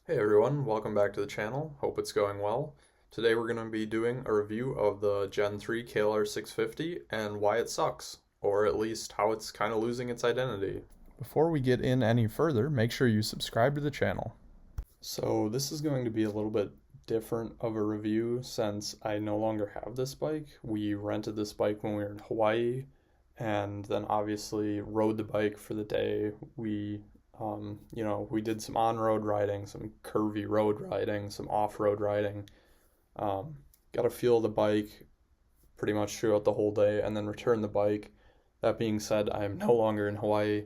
Hey everyone, welcome back to the channel. Hope it's going well. Today we're going to be doing a review of the Gen 3 KLR 650 and why it sucks, or at least how it's kind of losing its identity. Before we get in any further, make sure you subscribe to the channel. So this is going to be a little bit different of a review since I no longer have this bike. We rented this bike when we were in Hawaii and then obviously rode the bike for the day. We did some on-road riding, some curvy road riding, some off-road riding. Got to feel the bike pretty much throughout the whole day and then return the bike. That being said, I am no longer in Hawaii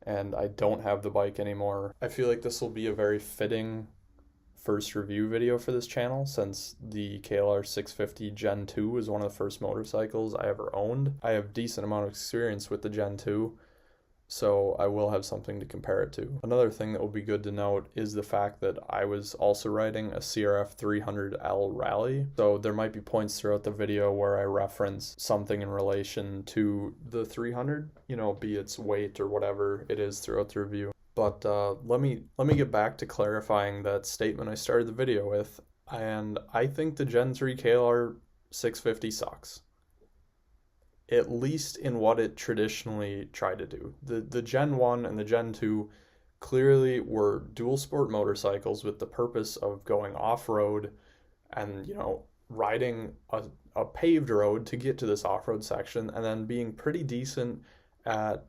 and I don't have the bike anymore. I feel like this will be a very fitting first review video for this channel since the KLR 650 Gen 2 was one of the first motorcycles I ever owned. I have a decent amount of experience with the Gen 2, so I will have something to compare it to. Another thing that will be good to note is the fact that I was also riding a CRF 300L Rally, so there might be points throughout the video where I reference something in relation to the 300, be its weight or whatever it is throughout the review. But let me get back to clarifying that statement I started the video with, and I think the Gen 3 KLR 650 sucks. At least in what it traditionally tried to do. The Gen 1 and the Gen 2 clearly were dual sport motorcycles with the purpose of going off-road and, riding a paved road to get to this off-road section and then being pretty decent at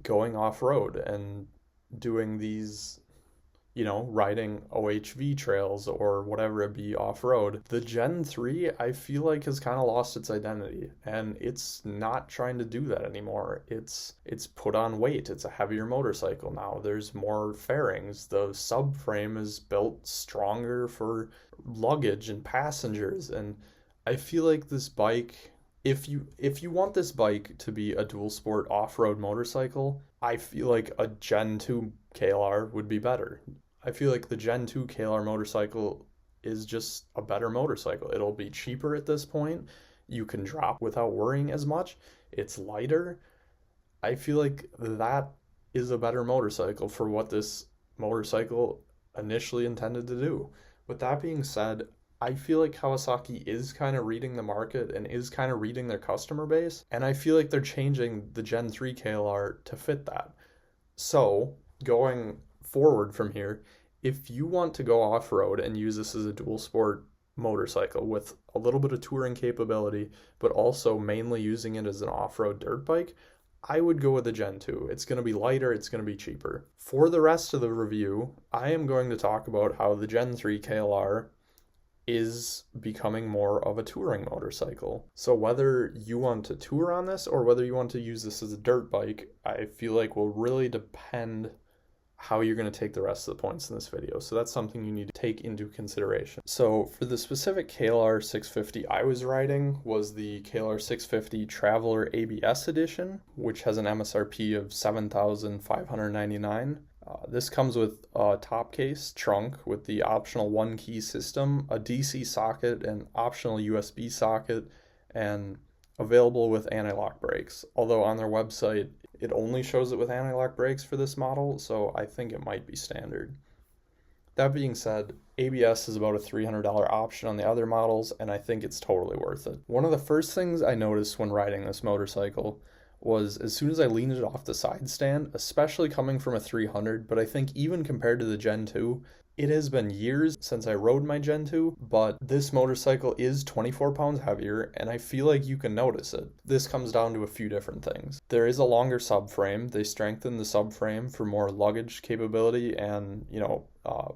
going off-road and doing these, riding OHV trails or whatever it be off-road. The Gen 3, I feel like, has kind of lost its identity, and it's not trying to do that anymore. It's put on weight. It's a heavier motorcycle now. There's more fairings. The subframe is built stronger for luggage and passengers, and I feel like this bike, if you want this bike to be a dual sport off-road motorcycle, I feel like a Gen 2 KLR would be better. I feel like the Gen 2 KLR motorcycle is just a better motorcycle. It'll be cheaper at this point. You can drop without worrying as much. It's lighter. I feel like that is a better motorcycle for what this motorcycle initially intended to do. With that being said, I feel like Kawasaki is kind of reading the market and is kind of reading their customer base, and I feel like they're changing the Gen 3 KLR to fit that. So, going forward from here, if you want to go off-road and use this as a dual sport motorcycle with a little bit of touring capability, but also mainly using it as an off-road dirt bike, I would go with the Gen 2. It's going to be lighter, it's going to be cheaper. For the rest of the review, I am going to talk about how the Gen 3 KLR is becoming more of a touring motorcycle. So whether you want to tour on this or whether you want to use this as a dirt bike, I feel like will really depend how you're going to take the rest of the points in this video. So that's something you need to take into consideration. So for the specific KLR 650 I was riding was the KLR 650 Traveler ABS edition, which has an MSRP of $7,599. This comes with a top case trunk with the optional one key system, a DC socket, an optional USB socket, and available with anti-lock brakes. Although on their website, it only shows it with anti-lock brakes for this model, so I think it might be standard. That being said, ABS is about a $300 option on the other models, and I think it's totally worth it. One of the first things I noticed when riding this motorcycle was as soon as I leaned it off the side stand, especially coming from a 300, but I think even compared to the Gen 2, it has been years since I rode my Gen 2, but this motorcycle is 24 pounds heavier, and I feel like you can notice it. This comes down to a few different things. There is a longer subframe. They strengthened the subframe for more luggage capability and,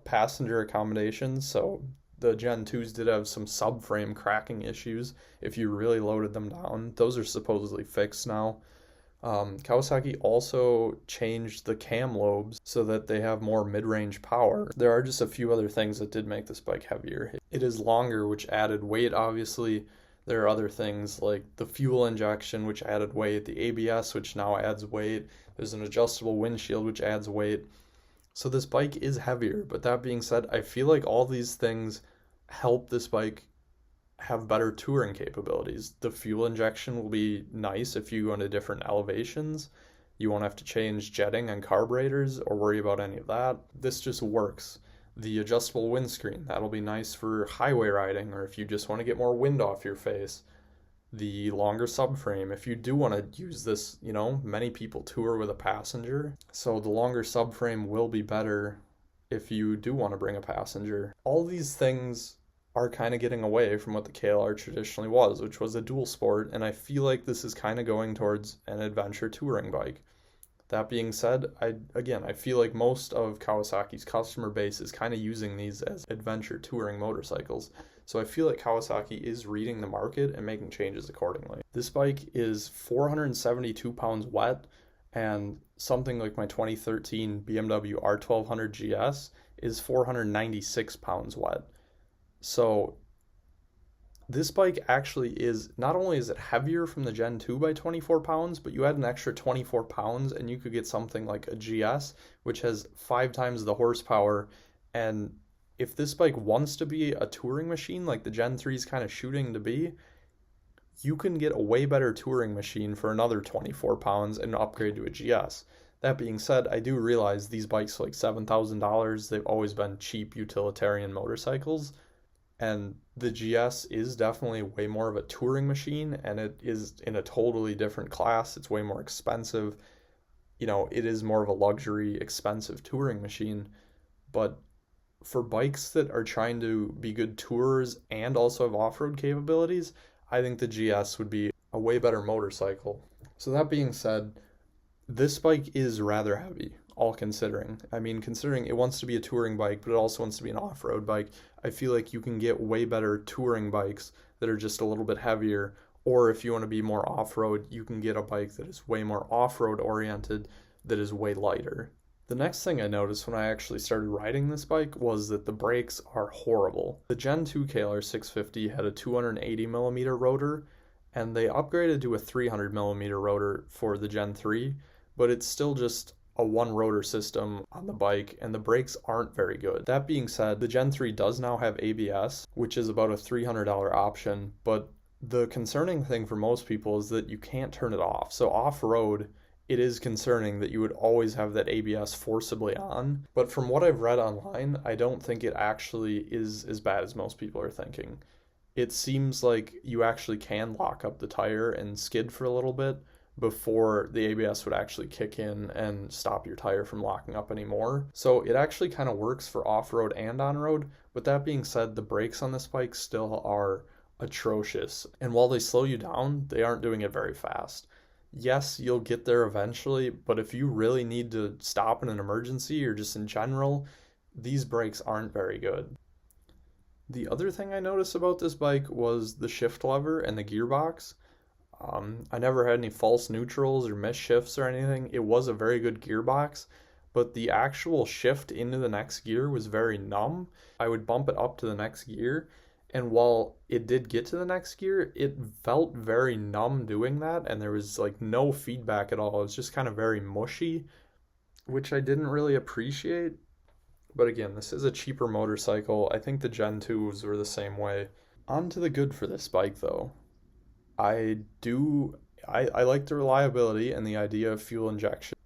passenger accommodations, so the Gen 2s did have some subframe cracking issues if you really loaded them down. Those are supposedly fixed now. Kawasaki also changed the cam lobes so that they have more mid-range power. There are just a few other things that did make this bike heavier. It is longer, which added weight, obviously. There are other things like the fuel injection, which added weight, the ABS, which now adds weight. There's an adjustable windshield, which adds weight. So this bike is heavier, but that being said, I feel like all these things help this bike have better touring capabilities. The fuel injection will be nice if you go into different elevations. You won't have to change jetting and carburetors or worry about any of that. This just works. The adjustable windscreen, that'll be nice for highway riding or if you just want to get more wind off your face. The longer subframe, if you do want to use this, many people tour with a passenger, so the longer subframe will be better if you do want to bring a passenger. All these things are kind of getting away from what the KLR traditionally was, which was a dual sport, and I feel like this is kind of going towards an adventure touring bike. That being said, I feel like most of Kawasaki's customer base is kind of using these as adventure touring motorcycles. So I feel like Kawasaki is reading the market and making changes accordingly. This bike is 472 pounds wet, and something like my 2013 BMW R1200 GS is 496 pounds wet. So this bike actually is, not only is it heavier from the Gen 2 by 24 pounds, but you add an extra 24 pounds and you could get something like a GS, which has 5 times the horsepower. And if this bike wants to be a touring machine like the Gen 3 is kind of shooting to be, you can get a way better touring machine for another 24 pounds and upgrade to a GS. That being said, I do realize these bikes are like $7,000. They've always been cheap utilitarian motorcycles. And the GS is definitely way more of a touring machine, and it is in a totally different class. It's way more expensive. It is more of a luxury, expensive touring machine. But for bikes that are trying to be good tourers and also have off-road capabilities, I think the GS would be a way better motorcycle. So that being said, this bike is rather heavy, all considering. I mean, considering it wants to be a touring bike, but it also wants to be an off-road bike, I feel like you can get way better touring bikes that are just a little bit heavier, or if you want to be more off-road, you can get a bike that is way more off-road oriented that is way lighter. The next thing I noticed when I actually started riding this bike was that the brakes are horrible. The Gen 2 KLR 650 had a 280mm rotor, and they upgraded to a 300mm rotor for the Gen 3, but it's still just a one rotor system on the bike, and the brakes aren't very good. That being said, the Gen 3 does now have ABS, which is about a $300 option, but the concerning thing for most people is that you can't turn it off. So off-road, it is concerning that you would always have that ABS forcibly on, but from what I've read online, I don't think it actually is as bad as most people are thinking. It seems like you actually can lock up the tire and skid for a little bit before the ABS would actually kick in and stop your tire from locking up anymore. So it actually kind of works for off-road and on-road, but that being said, the brakes on this bike still are atrocious. And while they slow you down, they aren't doing it very fast. Yes, you'll get there eventually, but if you really need to stop in an emergency or just in general, these brakes aren't very good. The other thing I noticed about this bike was the shift lever and the gearbox. I never had any false neutrals or missed shifts or anything. It was a very good gearbox, but the actual shift into the next gear was very numb. I would bump it up to the next gear, and while it did get to the next gear, it felt very numb doing that, and there was like no feedback at all. It was just kind of very mushy, which I didn't really appreciate. But again, this is a cheaper motorcycle. I think the Gen 2s were the same way. On to the good for this bike though. I like the reliability and the idea of fuel injection.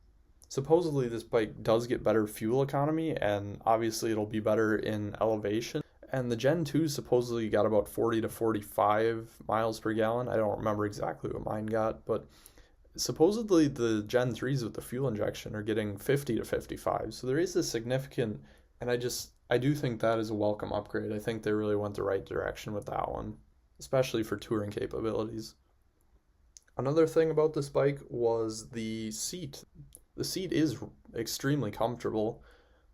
Supposedly this bike does get better fuel economy, and obviously it'll be better in elevation. And the Gen 2 supposedly got about 40 to 45 miles per gallon. I don't remember exactly what mine got, but supposedly the Gen 3s with the fuel injection are getting 50 to 55. So there is a significant, and I do think that is a welcome upgrade. I think they really went the right direction with that one, especially for touring capabilities. Another thing about this bike was the seat. The seat is extremely comfortable.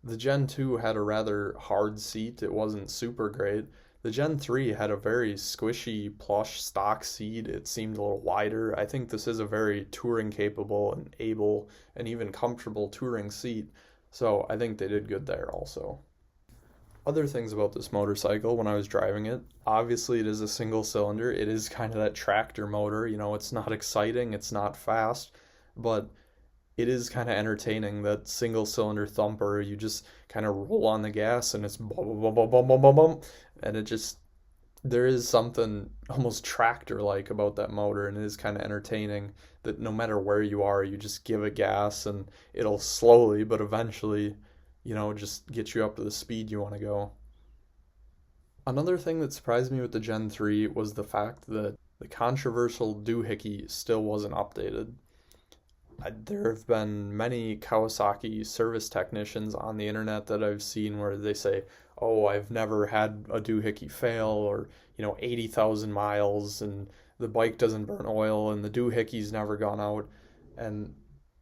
The Gen 2 had a rather hard seat. It wasn't super great. The Gen 3 had a very squishy, plush stock seat. It seemed a little wider. I think this is a very touring capable and able and even comfortable touring seat. So I think they did good there also. Other things about this motorcycle when I was driving it, obviously it is a single cylinder. It is kind of that tractor motor. It's not exciting, it's not fast, but it is kind of entertaining, that single cylinder thumper. You just kind of roll on the gas and it's bum, bum, bum, bum, bum, bum, bum, and it just, there is something almost tractor-like about that motor, and it is kind of entertaining that no matter where you are, you just give it gas and it'll slowly but eventually just get you up to the speed you want to go. Another thing that surprised me with the Gen 3 was the fact that the controversial doohickey still wasn't updated. There have been many Kawasaki service technicians on the internet that I've seen where they say, "Oh, I've never had a doohickey fail," or 80,000 miles and the bike doesn't burn oil and the doohickey's never gone out. And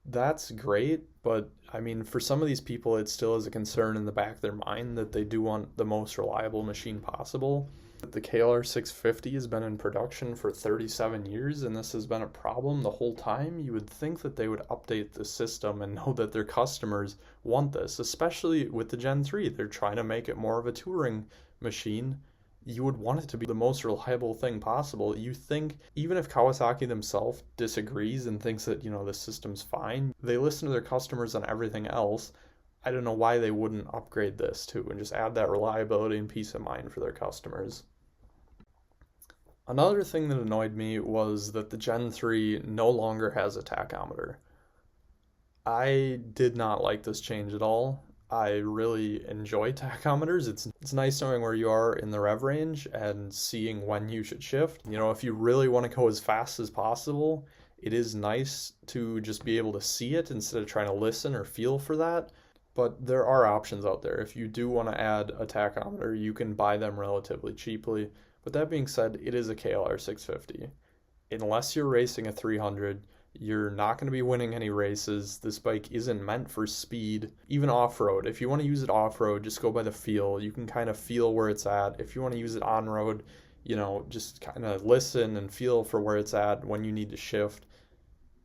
that's great, but I mean, for some of these people, it still is a concern in the back of their mind that they do want the most reliable machine possible. The KLR 650 has been in production for 37 years, and this has been a problem the whole time. You would think that they would update the system and know that their customers want this, especially with the Gen 3. They're trying to make it more of a touring machine. You would want it to be the most reliable thing possible. You think, even if Kawasaki themselves disagrees and thinks that, the system's fine, they listen to their customers on everything else. I don't know why they wouldn't upgrade this too and just add that reliability and peace of mind for their customers. Another thing that annoyed me was that the Gen 3 no longer has a tachometer. I did not like this change at all. I really enjoy tachometers. It's nice knowing where you are in the rev range and seeing when you should shift. If you really want to go as fast as possible, it is nice to just be able to see it instead of trying to listen or feel for that. But there are options out there. If you do want to add a tachometer, you can buy them relatively cheaply. But that being said, it is a KLR 650. Unless you're racing a 300, you're not going to be winning any races. This bike isn't meant for speed, even off-road. If you want to use it off-road, just go by the feel. You can kind of feel where it's at. If you want to use it on-road, just kind of listen and feel for where it's at when you need to shift.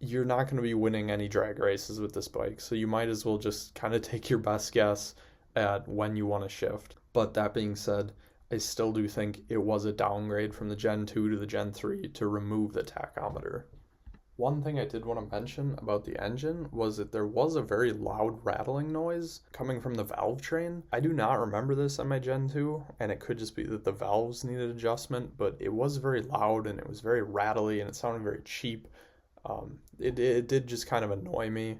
You're not going to be winning any drag races with this bike, so you might as well just kind of take your best guess at when you want to shift. But that being said, I still do think it was a downgrade from the Gen 2 to the Gen 3 to remove the tachometer. One thing I did want to mention about the engine was that there was a very loud rattling noise coming from the valve train. I do not remember this on my Gen 2, and it could just be that the valves needed adjustment, but it was very loud and it was very rattly and it sounded very cheap. It did just kind of annoy me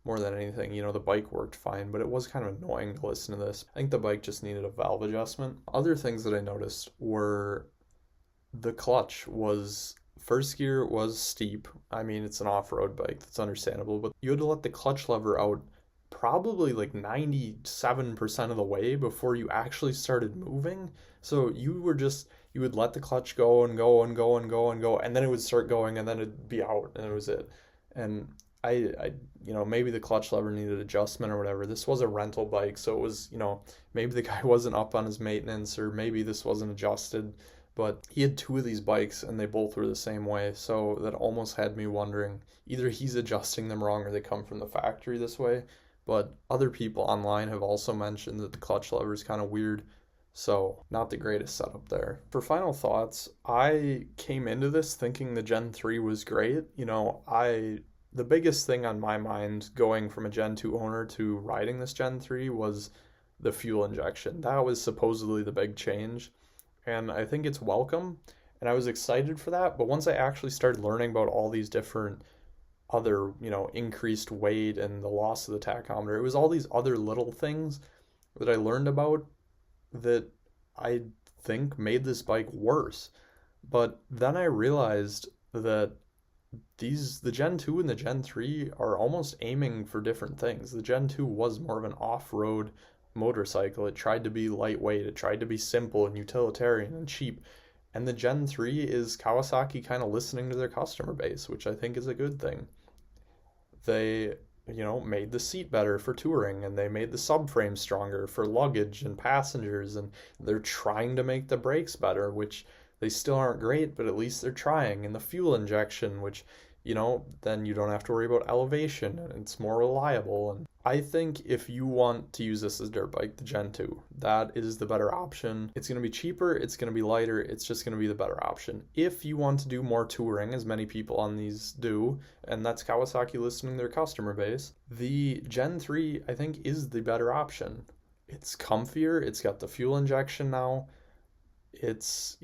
more than anything. The bike worked fine, but it was kind of annoying to listen to this. I think the bike just needed a valve adjustment. Other things that I noticed were the clutch was, first gear was steep. I mean, it's an off-road bike, that's understandable, but you had to let the clutch lever out probably like 97% of the way before you actually started moving. So you would let the clutch go and go and go and go and go, and then it would start going and then it'd be out and it was it. And I maybe the clutch lever needed adjustment or whatever. This was a rental bike, so it was, maybe the guy wasn't up on his maintenance or maybe this wasn't adjusted, but he had two of these bikes and they both were the same way. So that almost had me wondering, either he's adjusting them wrong or they come from the factory this way. But other people online have also mentioned that the clutch lever is kind of weird. So not the greatest setup there. For final thoughts, I came into this thinking the Gen 3 was great. The biggest thing on my mind going from a Gen 2 owner to riding this Gen 3 was the fuel injection. That was supposedly the big change, and I think it's welcome, and I was excited for that. But once I actually started learning about all these different other, increased weight and the loss of the tachometer, it was all these other little things that I learned about that I think made this bike worse. But then I realized that the Gen 2 and the Gen 3 are almost aiming for different things. The Gen 2 was more of an off-road motorcycle. It tried to be lightweight, it tried to be simple and utilitarian and cheap. And the Gen 3 is Kawasaki kind of listening to their customer base, which I think is a good thing. They, made the seat better for touring, and they made the subframe stronger for luggage and passengers, and they're trying to make the brakes better, which they still aren't great, but at least they're trying. And the fuel injection, which, then you don't have to worry about elevation and it's more reliable. And I think if you want to use this as a dirt bike, the Gen 2, that is the better option. It's going to be cheaper, it's going to be lighter, it's just going to be the better option. If you want to do more touring, as many people on these do, and that's Kawasaki listening to their customer base, the Gen 3, I think, is the better option. It's comfier, it's got the fuel injection now. It's,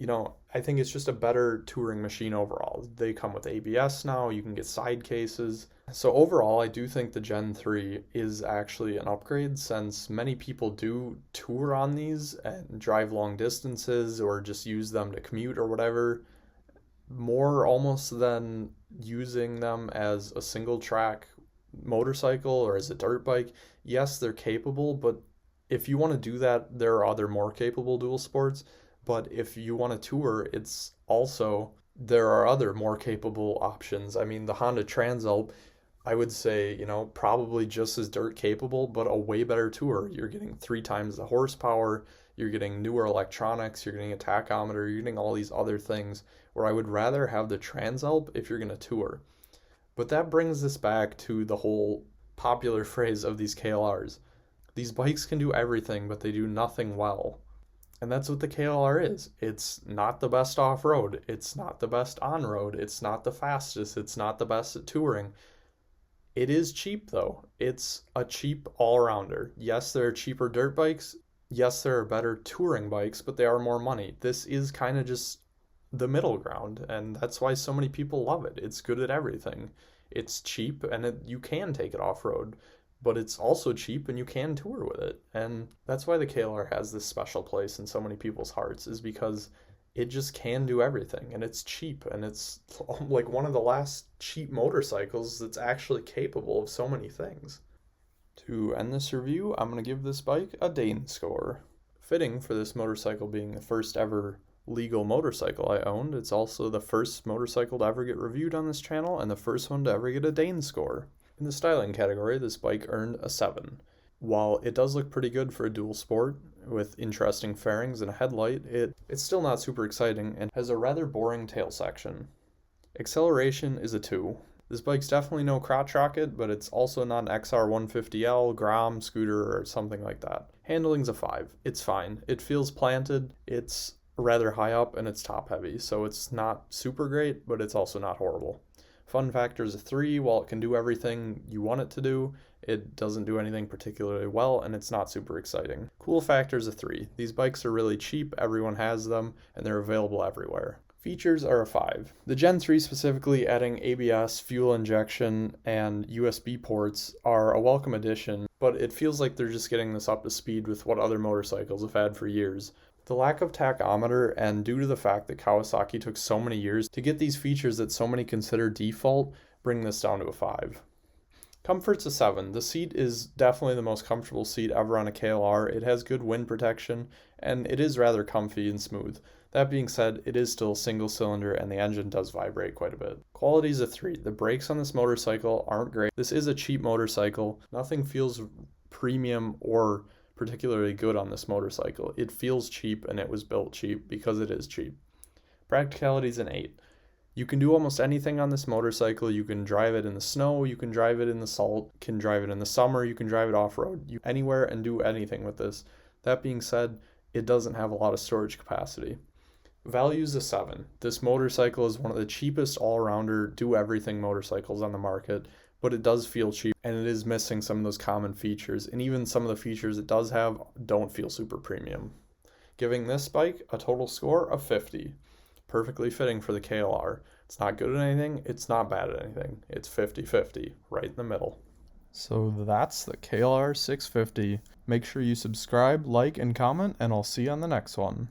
I think it's just a better touring machine overall. They come with ABS now, you can get side cases. So overall, I do think the Gen 3 is actually an upgrade since many people do tour on these and drive long distances or just use them to commute or whatever, more almost than using them as a single track motorcycle or as a dirt bike. Yes, they're capable, but if you want to do that, there are other more capable dual sports. But if you want to tour, it's also, there are other more capable options. I mean, the Honda Transalp, I would say, probably just as dirt capable, but a way better tour. You're getting 3 times the horsepower, you're getting newer electronics, you're getting a tachometer, you're getting all these other things where I would rather have the Transalp if you're going to tour. But that brings us back to the whole popular phrase of these KLRs. These bikes can do everything, but they do nothing well. And that's what the KLR is. It's not the best off-road. It's not the best on-road. It's not the fastest. It's not the best at touring. It is cheap, though. It's a cheap all-rounder. Yes, there are cheaper dirt bikes. Yes, there are better touring bikes, but they are more money. This is kind of just the middle ground, and that's why so many people love it. It's good at everything. It's cheap, and you can take it off-road, but it's also cheap, and you can tour with it. And that's why the KLR has this special place in so many people's hearts, is because it just can do everything, and it's cheap, and it's like one of the last cheap motorcycles that's actually capable of so many things. To end this review, I'm going to give this bike a Dane score. Fitting for this motorcycle being the first ever legal motorcycle I owned. It's also the first motorcycle to ever get reviewed on this channel and the first one to ever get a Dane score. In the styling category, this bike earned a 7. While it does look pretty good for a dual sport with interesting fairings and a headlight, it's still not super exciting and has a rather boring tail section. Acceleration is a 2. This bike's definitely no crotch rocket, but it's also not an XR150L, Grom, scooter, or something like that. Handling's a 5. It's fine. It feels planted. It's rather high up and it's top heavy, so it's not super great, but it's also not horrible. Fun factor is a 3. While it can do everything you want it to do, it doesn't do anything particularly well, and it's not super exciting. Cool factor is a 3. These bikes are really cheap, everyone has them, and they're available everywhere. Features are a 5. The Gen 3 specifically, adding ABS, fuel injection, and USB ports are a welcome addition, but it feels like they're just getting this up to speed with what other motorcycles have had for years. The lack of tachometer, and due to the fact that Kawasaki took so many years to get these features that so many consider default, bring this down to a 5. Comfort's a 7. The seat is definitely the most comfortable seat ever on a KLR. It has good wind protection, and it is rather comfy and smooth. That being said, it is still single cylinder and the engine does vibrate quite a bit. Quality's a 3. The brakes on this motorcycle aren't great. This is a cheap motorcycle. Nothing feels premium or particularly good on this motorcycle. It feels cheap and it was built cheap because it is cheap. Practicality's an 8. You can do almost anything on this motorcycle. You can drive it in the snow, you can drive it in the salt, you can drive it in the summer, you can drive it off-road, anywhere and do anything with this. That being said, it doesn't have a lot of storage capacity. Value's a 7. This motorcycle is one of the cheapest all-rounder do-everything motorcycles on the market, but it does feel cheap and it is missing some of those common features, and even some of the features it does have don't feel super premium. Giving this bike a total score of 50. Perfectly fitting for the KLR. It's not good at anything, it's not bad at anything. It's 50-50, right in the middle. So that's the KLR 650. Make sure you subscribe, like, and comment, and I'll see you on the next one.